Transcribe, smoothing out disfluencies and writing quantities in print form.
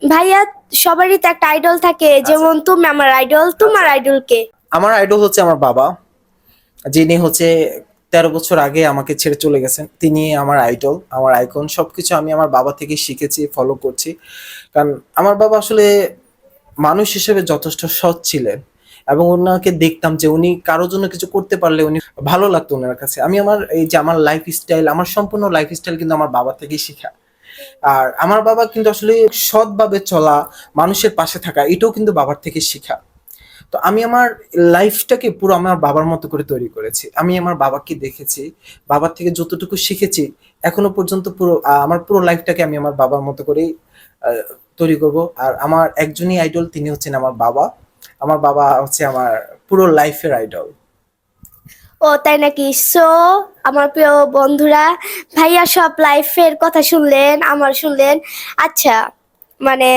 ভাইয়া, সবারই তো একটা আইডল থাকে, যেমন তুমি আমার আইডল, তোমার আইডল কে? আমার আইডল হচ্ছে আমার বাবা, যিনি হচ্ছে 13 বছর আগে আমাকে ছেড়ে চলে গেছেন। তিনি আমার আইডল, আমার আইকন। সবকিছু আমি আমার বাবা থেকে শিখেছি, ফলো করছি। কারণ আমার বাবা আসলে মানুষ হিসেবে যথেষ্ট সৎ ছিলেন, এবং ওনাকে দেখতাম যে উনি কারো জন্য কিছু করতে পারলে উনি ভালো লাগতো ওনার কাছে। আমি আমার এই যে আমার লাইফ স্টাইল, আমার সম্পূর্ণ লাইফ স্টাইল কিন্তু আমার বাবা থেকেই শিখা। আর আমার বাবা কিন্তু আসলে সৎভাবে চলা, মানুষের পাশে থাকা, এটাও কিন্তু বাবার থেকে শিখা। তো আমি আমার লাইফটাকে পুরো আমার বাবার মতো করে তৈরি করেছি। আমি আমার বাবাকে দেখেছি, বাবার থেকে যতটুকু শিখেছি, এখনো পর্যন্ত পুরো আমার পুরো লাইফটাকে আমি আমার বাবার মতো করেই আহ, তৈরি করব। আর আমার একজনই আইডল, তিনি হচ্ছেন আমার বাবা। আমার বাবা হচ্ছে আমার পুরো লাইফের আইডল। ও তাই নাকি? সো আমার প্রিয় বন্ধুরা, ভাইয়া সব লাইফের কথা শুনলেন, আমার শুনলেন। আচ্ছা, মানে